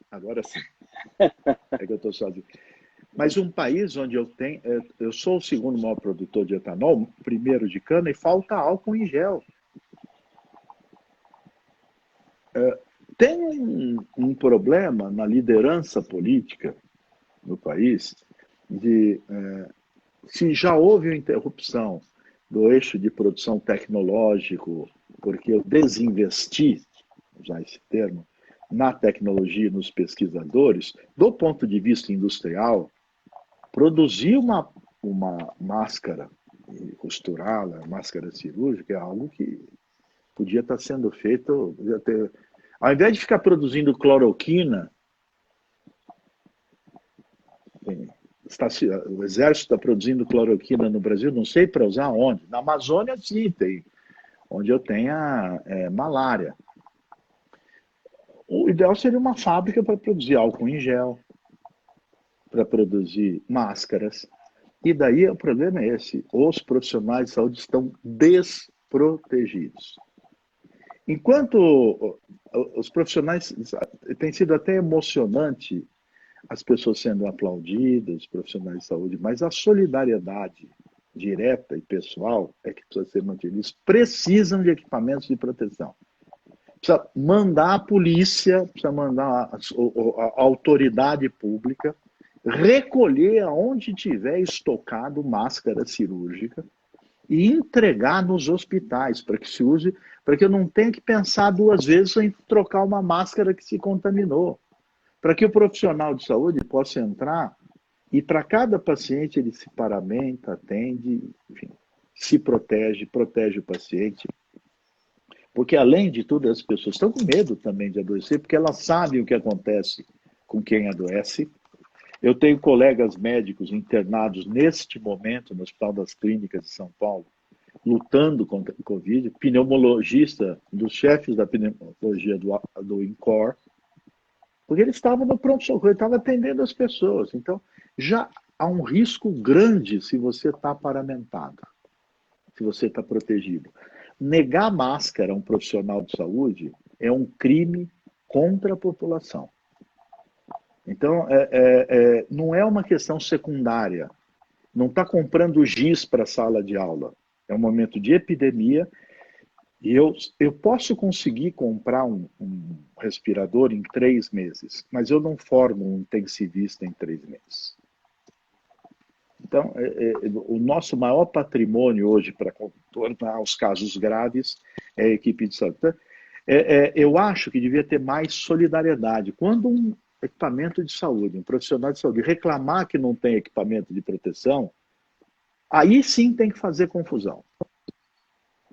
Agora sim. É que eu estou sozinho. Mas um país onde eu sou o segundo maior produtor de etanol, primeiro de cana, e falta álcool em gel. Tem um problema na liderança política no país de se já houve uma interrupção do eixo de produção tecnológico, porque eu desinvesti, usar esse termo, na tecnologia e nos pesquisadores, do ponto de vista industrial, produzir uma máscara e costurá-la, máscara cirúrgica, é algo que podia estar sendo feito, ao invés de ficar produzindo cloroquina, o exército está produzindo cloroquina no Brasil, não sei para usar onde. Na Amazônia, sim, tem, onde eu tenha malária. O ideal seria uma fábrica para produzir álcool em gel, para produzir máscaras. E daí o problema é esse: os profissionais de saúde estão desprotegidos. Enquanto os profissionais, tem sido até emocionante as pessoas sendo aplaudidas, os profissionais de saúde, mas a solidariedade direta e pessoal é que precisa ser mantida. Eles precisam de equipamentos de proteção. Precisa mandar a polícia, precisa mandar a autoridade pública recolher aonde tiver estocado máscara cirúrgica e entregar nos hospitais para que se use, para que eu não tenha que pensar duas vezes em trocar uma máscara que se contaminou. Para que o profissional de saúde possa entrar e para cada paciente ele se paramenta, atende, enfim, se protege, protege o paciente. Porque, além de tudo, as pessoas estão com medo também de adoecer, porque elas sabem o que acontece com quem adoece. Eu tenho colegas médicos internados neste momento no Hospital das Clínicas de São Paulo, lutando contra o Covid, pneumologista, dos chefes da pneumologia do INCOR, porque ele estava no pronto-socorro, ele estava atendendo as pessoas. Então, já há um risco grande se você está paramentado, se você está protegido. Negar máscara a um profissional de saúde é um crime contra a população. Então, não é uma questão secundária. Não está comprando giz para a sala de aula. É um momento de epidemia. E eu posso conseguir comprar um respirador em 3 meses, mas eu não formo um intensivista em 3 meses. Então, o nosso maior patrimônio hoje para contornar os casos graves é a equipe de saúde. Então, eu acho que devia ter mais solidariedade. Quando um equipamento de saúde, um profissional de saúde reclamar que não tem equipamento de proteção, aí sim tem que fazer confusão.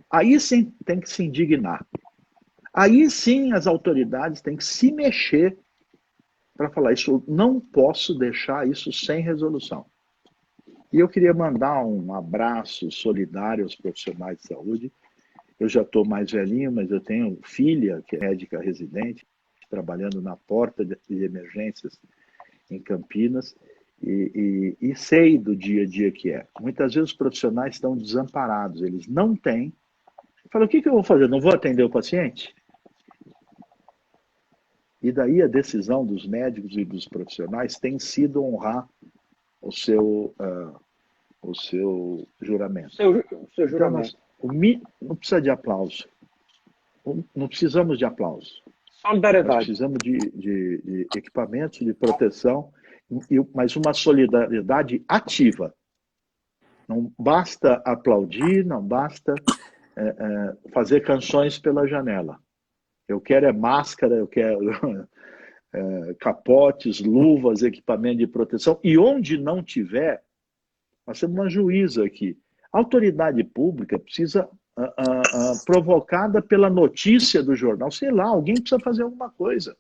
Aí sim tem que se indignar. Aí sim as autoridades têm que se mexer para falar: isso, eu não posso deixar isso sem resolução. E eu queria mandar um abraço solidário aos profissionais de saúde. Eu já estou mais velhinho, mas eu tenho filha, que é médica residente, trabalhando na porta de emergências em Campinas, e sei do dia a dia que é. Muitas vezes os profissionais estão desamparados, eles não têm. Eu falo: o que eu vou fazer? Não vou atender o paciente? E daí a decisão dos médicos e dos profissionais tem sido honrar o seu juramento.
Seu juramento.
Então, não precisa de aplauso. Não precisamos de aplauso.
Solidariedade.
Nós precisamos de equipamentos de proteção, mas uma solidariedade ativa. Não basta aplaudir, não basta fazer canções pela janela. Eu quero máscara, eu quero capotes, luvas, equipamento de proteção. E onde não tiver, nós temos uma juíza aqui. A autoridade pública precisa, provocada pela notícia do jornal, sei lá, alguém precisa fazer alguma coisa.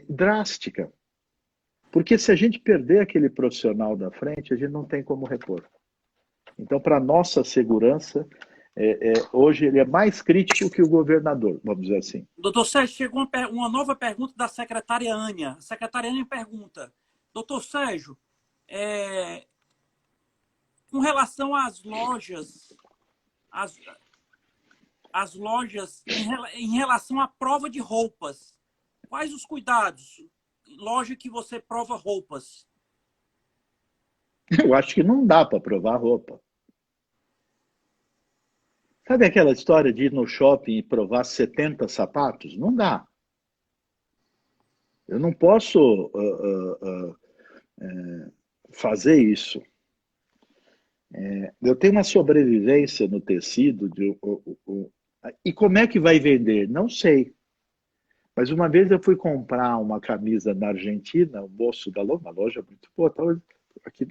Drástica. Porque se a gente perder aquele profissional da frente, a gente não tem como repor. Então, para a nossa segurança, hoje ele é mais crítico que o governador, vamos dizer assim.
Doutor Sérgio, chegou uma nova pergunta da secretária Ania. A secretária Ania pergunta: doutor Sérgio, com relação às lojas, as lojas em relação à prova de roupas, quais os cuidados loja que você prova roupas?
Eu acho que não dá para provar roupa. Sabe aquela história de ir no shopping e provar 70 sapatos? Não dá. Eu não posso fazer isso. Eu tenho uma sobrevivência no tecido. E como é que vai vender? Não sei. Mas uma vez eu fui comprar uma camisa na Argentina, o moço da loja, uma loja muito boa, aqui,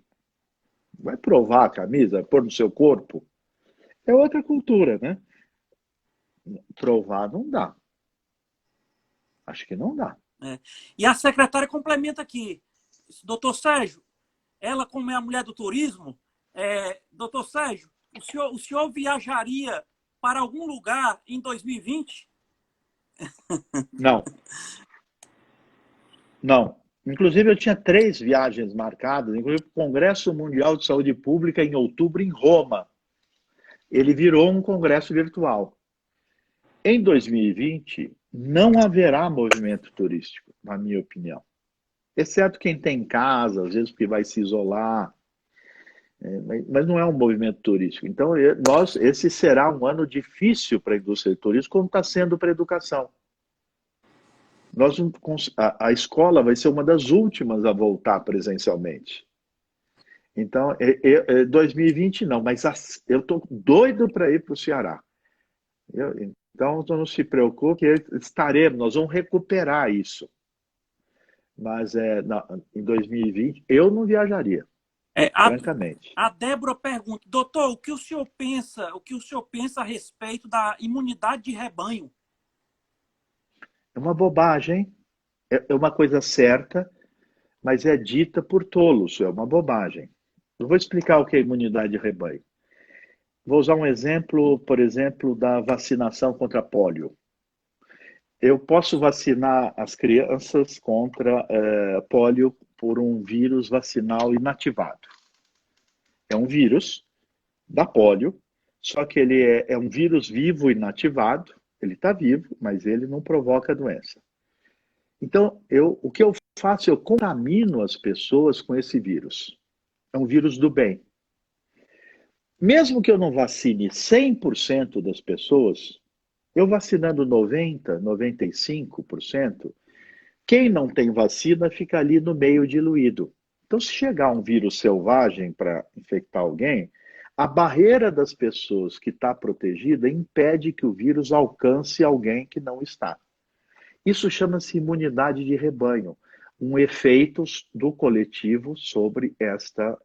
vai provar a camisa, pôr no seu corpo? É outra cultura, né? Provar não dá. Acho que não dá.
E a secretária complementa aqui, doutor Sérgio, ela como é a mulher do turismo, doutor Sérgio, o senhor viajaria para algum lugar em 2020?
Não, não. Inclusive, eu tinha 3 viagens marcadas, inclusive o Congresso Mundial de Saúde Pública em outubro em Roma. Ele virou um congresso virtual. Em 2020, não haverá movimento turístico, na minha opinião. Exceto quem tem casa, às vezes porque vai se isolar, mas não é um movimento turístico. Então, esse será um ano difícil para a indústria de turismo, como está sendo para a educação. A escola vai ser uma das últimas a voltar presencialmente. Então, 2020 não, mas eu estou doido para ir para o Ceará. Então, não se preocupe, nós vamos recuperar isso. Mas em 2020 eu não viajaria, francamente.
A Débora pergunta, doutor, o que o senhor pensa a respeito da imunidade de rebanho?
É uma bobagem, é uma coisa certa, mas é dita por tolos, é uma bobagem. Eu vou explicar o que é imunidade de rebanho. Vou usar um exemplo, por exemplo, da vacinação contra pólio. Eu posso vacinar as crianças contra pólio por um vírus vacinal inativado. É um vírus da pólio, só que ele é um vírus vivo inativado, ele está vivo, mas ele não provoca doença. Então, o que eu faço? Eu contamino as pessoas com esse vírus. É um vírus do bem. Mesmo que eu não vacine 100% das pessoas, eu vacinando 90%, 95%, quem não tem vacina fica ali no meio diluído. Então, se chegar um vírus selvagem para infectar alguém, a barreira das pessoas que está protegida impede que o vírus alcance alguém que não está. Isso chama-se imunidade de rebanho, um efeito do coletivo sobre esta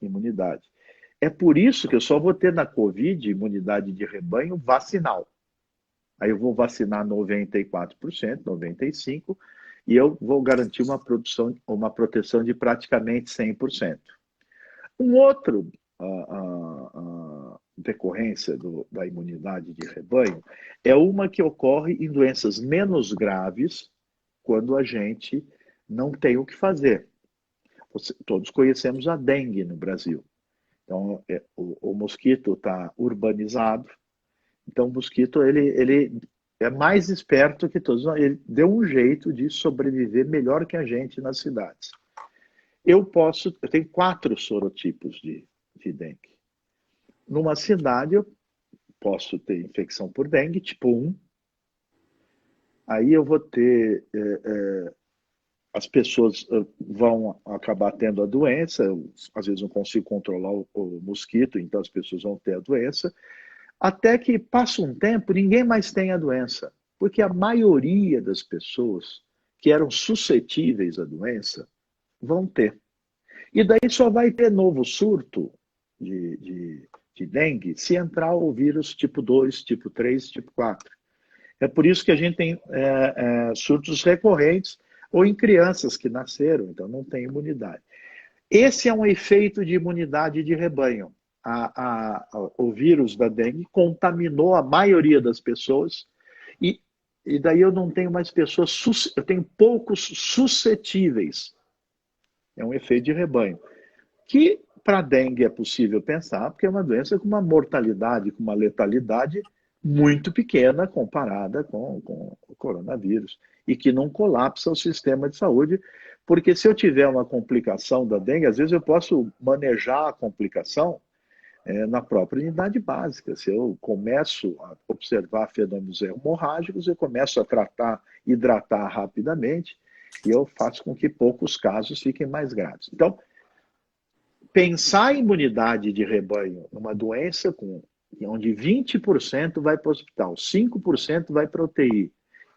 imunidade. É por isso que eu só vou ter na Covid imunidade de rebanho vacinal. Aí eu vou vacinar 94%, 95%, e eu vou garantir uma proteção de praticamente 100%. Um outro decorrência da imunidade de rebanho é uma que ocorre em doenças menos graves quando a gente não tem o que fazer. Todos conhecemos a dengue no Brasil. Então, o mosquito está urbanizado. Então, o mosquito ele é mais esperto que todos. Ele deu um jeito de sobreviver melhor que a gente nas cidades. Eu tenho 4 sorotipos de dengue. Numa cidade, eu posso ter infecção por dengue, tipo 1. Aí eu vou ter... as pessoas vão acabar tendo a doença. Eu, às vezes não consigo controlar o mosquito, então as pessoas vão ter a doença. Até que passa um tempo, ninguém mais tem a doença. Porque a maioria das pessoas que eram suscetíveis à doença vão ter. E daí só vai ter novo surto de dengue se entrar o vírus tipo 2, tipo 3, tipo 4. É por isso que a gente tem surtos recorrentes ou em crianças que nasceram, então não tem imunidade. Esse é um efeito de imunidade de rebanho. O vírus da dengue contaminou a maioria das pessoas e daí eu não tenho mais pessoas, eu tenho poucos suscetíveis. É um efeito de rebanho. Que para a dengue é possível pensar, porque é uma doença com uma mortalidade, com uma letalidade muito pequena comparada com o coronavírus e que não colapsa o sistema de saúde, porque se eu tiver uma complicação da dengue, às vezes eu posso manejar a complicação na própria unidade básica. Se eu começo a observar fenômenos hemorrágicos, eu começo a tratar, hidratar rapidamente e eu faço com que poucos casos fiquem mais graves. Então, pensar em imunidade de rebanho numa doença onde 20% vai para o hospital, 5% vai para a UTI,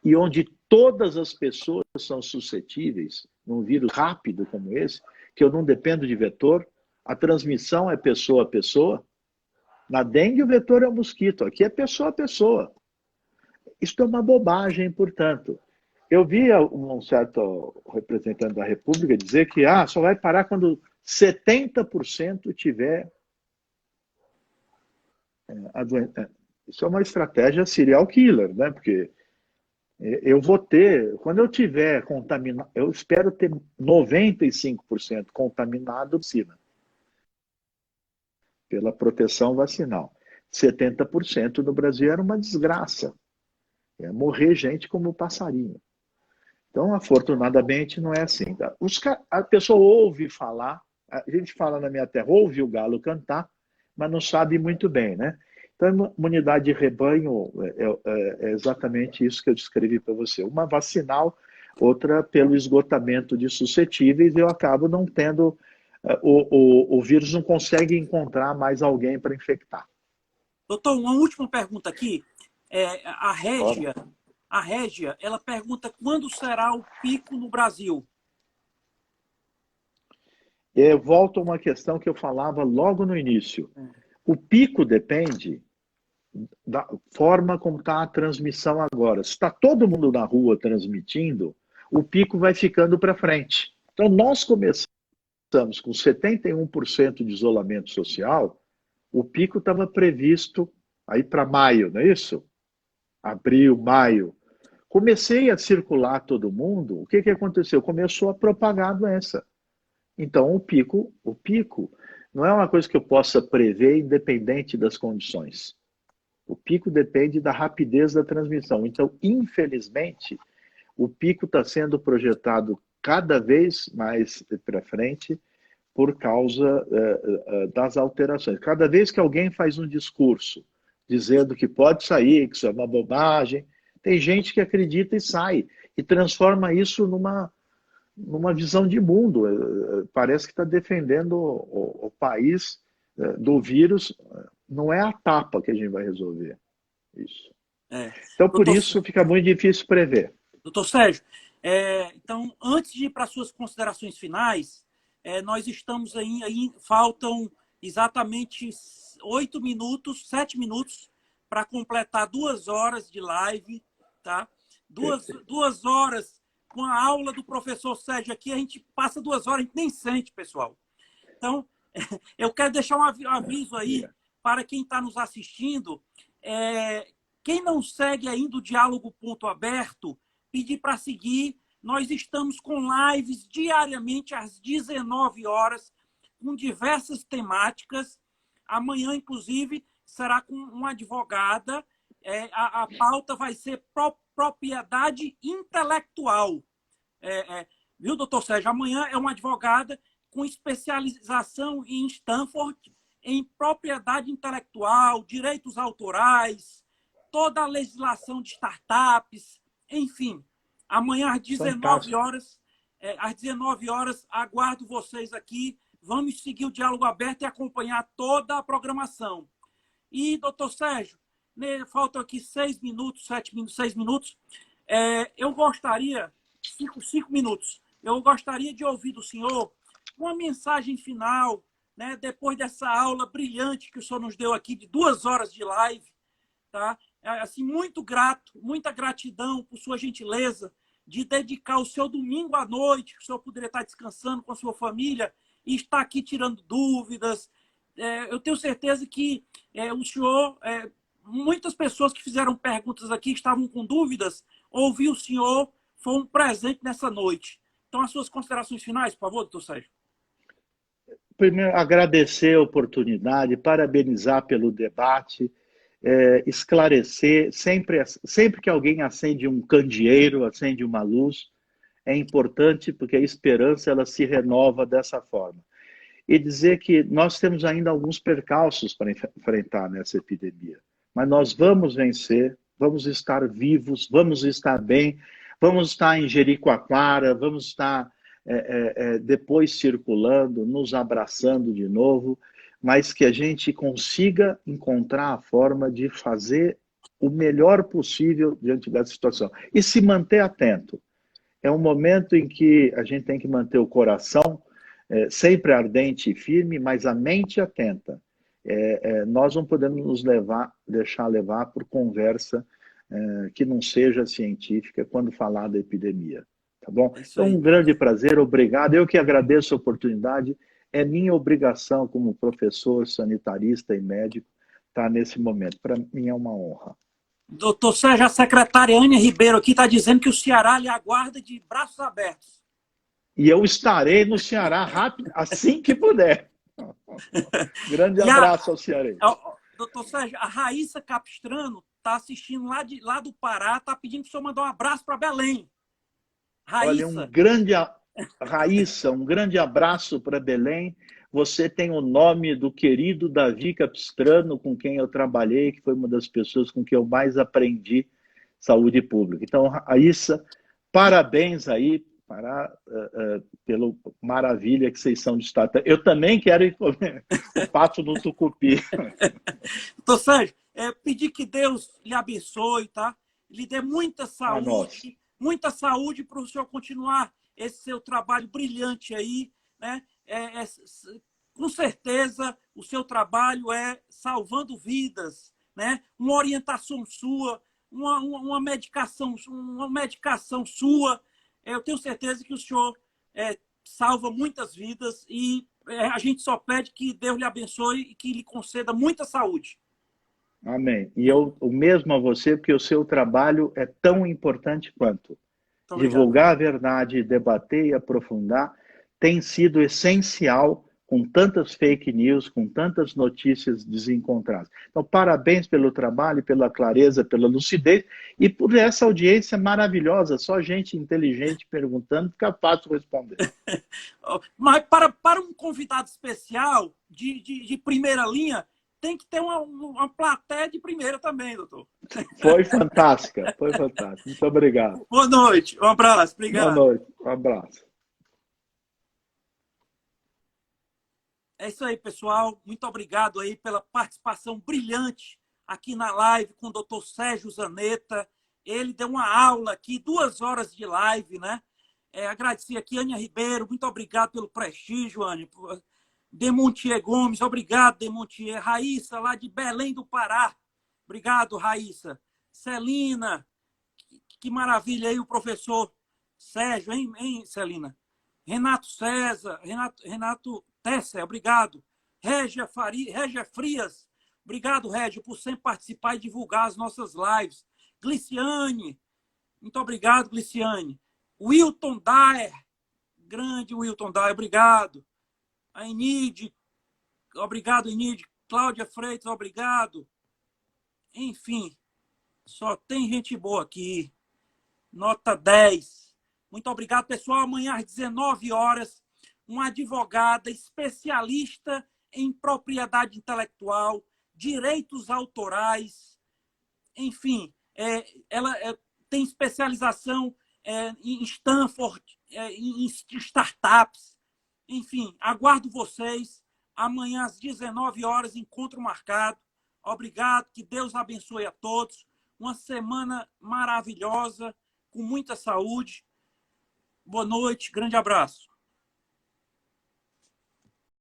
e onde todas as pessoas são suscetíveis, num vírus rápido como esse, que eu não dependo de vetor, a transmissão é pessoa a pessoa. Na dengue o vetor é o mosquito, aqui é pessoa a pessoa. Isso é uma bobagem, portanto. Eu vi um certo representante da República dizer que só vai parar quando 70% tiver a doença. Isso é uma estratégia serial killer, né? Porque eu vou ter, quando eu tiver contaminado, eu espero ter 95% contaminado pela proteção vacinal. 70% no Brasil era uma desgraça. Ia morrer gente como passarinho. Então, afortunadamente, não é assim. A pessoa ouve falar, a gente fala na minha terra, ouve o galo cantar, mas não sabe muito bem, né? Então, imunidade de rebanho é exatamente isso que eu descrevi para você. Uma vacinal, outra pelo esgotamento de suscetíveis, eu acabo não tendo... O vírus não consegue encontrar mais alguém para infectar.
Doutor, uma última pergunta aqui. A Régia, ela pergunta quando será o pico no Brasil?
Eu volto a uma questão que eu falava logo no início. O pico depende da forma como está a transmissão agora. Se está todo mundo na rua transmitindo, o pico vai ficando para frente. Então, nós começamos com 71% de isolamento social, o pico estava previsto aí para maio, não é isso? Abril, maio. Comecei a circular todo mundo, o que aconteceu? Começou a propagar a doença. Então, o pico não é uma coisa que eu possa prever independente das condições. O pico depende da rapidez da transmissão. Então, infelizmente, o pico está sendo projetado cada vez mais para frente por causa das alterações. Cada vez que alguém faz um discurso dizendo que pode sair, que isso é uma bobagem, tem gente que acredita e sai, e transforma isso numa visão de mundo. Parece que está defendendo o país do vírus. Não é a tapa que a gente vai resolver isso. Então, por isso, fica muito difícil prever.
Doutor Sérgio, então, antes de ir para as suas considerações finais, nós estamos aí, faltam exatamente 7 minutos para completar 2 horas de live, tá? 2 horas com a aula do professor Sérgio aqui, a gente passa 2 horas, a gente nem sente, pessoal. Então, eu quero deixar um aviso aí para quem está nos assistindo. Quem não segue ainda o Diálogo Ponto Aberto, pedir para seguir. Nós estamos com lives diariamente às 19 horas, com diversas temáticas. Amanhã, inclusive, será com uma advogada. A pauta vai ser propriedade intelectual. Viu, doutor Sérgio? Amanhã é uma advogada com especialização em Stanford em propriedade intelectual, direitos autorais, toda a legislação de startups, enfim. Amanhã às 19 horas, aguardo vocês aqui. Vamos seguir o Diálogo Aberto e acompanhar toda a programação. E, doutor Sérgio, faltam aqui 6 minutos. Eu gostaria, 5 minutos, eu gostaria de ouvir do senhor uma mensagem final, né, depois dessa aula brilhante que o senhor nos deu aqui, de 2 horas de live. Tá? Assim, muito grato, muita gratidão por sua gentileza de dedicar o seu domingo à noite, que o senhor poderia estar descansando com a sua família e estar aqui tirando dúvidas. Eu tenho certeza que o senhor, muitas pessoas que fizeram perguntas aqui, estavam com dúvidas, ouvir o senhor foi um presente nessa noite. Então, as suas considerações finais, por favor, doutor Sérgio.
Primeiro, agradecer a oportunidade, parabenizar pelo debate. esclarecer, sempre que alguém acende um candeeiro, acende uma luz, é importante porque a esperança ela se renova dessa forma. E dizer que nós temos ainda alguns percalços para enfrentar nessa epidemia, mas nós vamos vencer, vamos estar vivos, vamos estar bem, vamos estar em Jericoacoara, vamos estar depois circulando, nos abraçando de novo, mas que a gente consiga encontrar a forma de fazer o melhor possível diante dessa situação. E se manter atento. É um momento em que a gente tem que manter o coração sempre ardente e firme, mas a mente atenta. Nós não podemos nos deixar levar por conversa que não seja científica quando falar da epidemia. Tá bom? Então, um grande prazer, obrigado. Eu que agradeço a oportunidade. É minha obrigação como professor, sanitarista e médico estar nesse momento. Para mim é uma honra.
Doutor Sérgio, a secretária Ania Ribeiro aqui está dizendo que o Ceará lhe aguarda de braços abertos.
E eu estarei no Ceará rápido, assim que puder. Grande abraço ao cearense.
Doutor Sérgio, a Raíssa Capistrano está assistindo lá do Pará, está pedindo para o senhor mandar um abraço para Belém. Raíssa.
Olha, Raíssa, um grande abraço para Belém. Você tem o nome do querido Davi Capistrano, com quem eu trabalhei, que foi uma das pessoas com quem eu mais aprendi saúde pública. Então, Raíssa, parabéns aí pela maravilha que vocês são de Estado. Eu também quero ir comer o pato no tucupi.
Doutor Sérgio, pedir que Deus lhe abençoe, tá? Lhe dê muita saúde para o senhor continuar esse seu trabalho brilhante aí, né? Com certeza o seu trabalho é salvando vidas, né? Uma orientação sua, uma medicação sua. Eu tenho certeza que o senhor salva muitas vidas e a gente só pede que Deus lhe abençoe e que lhe conceda muita saúde.
Amém. E eu o mesmo a você, porque o seu trabalho é tão importante quanto. Divulgar a verdade, debater e aprofundar tem sido essencial com tantas fake news, com tantas notícias desencontradas. Então, parabéns pelo trabalho, pela clareza, pela lucidez e por essa audiência maravilhosa. Só gente inteligente perguntando, fica fácil responder.
Mas para um convidado especial, de primeira linha, tem que ter uma plateia de primeira também, doutor.
Foi fantástica, foi fantástica. Muito obrigado.
Boa noite, um abraço, obrigado.
Boa noite, um abraço.
É isso aí, pessoal. Muito obrigado aí pela participação brilhante aqui na live com o doutor Sérgio Zanetta. Ele deu uma aula aqui, 2 horas de live, né? Agradecer aqui a Ania Ribeiro, muito obrigado pelo prestígio, Ania. Demontier Gomes, obrigado, Demontier. Raíssa, lá de Belém do Pará. Obrigado, Raíssa. Celina, que maravilha aí o professor Sérgio, hein, Celina? Renato César, Renato Tesser, obrigado. Régia Frias, obrigado, Régia, por sempre participar e divulgar as nossas lives. Gliciane, muito obrigado, Gliciane. Wilton Daer, grande Wilton Daer, obrigado. A Enide, obrigado, Enide. Cláudia Freitas, obrigado. Enfim, só tem gente boa aqui. Nota 10. Muito obrigado, pessoal. Amanhã às 19 horas, uma advogada especialista em propriedade intelectual, direitos autorais, enfim, ela tem especialização em Stanford, em startups. Enfim, aguardo vocês. Amanhã às 19 horas, encontro marcado. Obrigado, que Deus abençoe a todos. Uma semana maravilhosa, com muita saúde. Boa noite, grande abraço.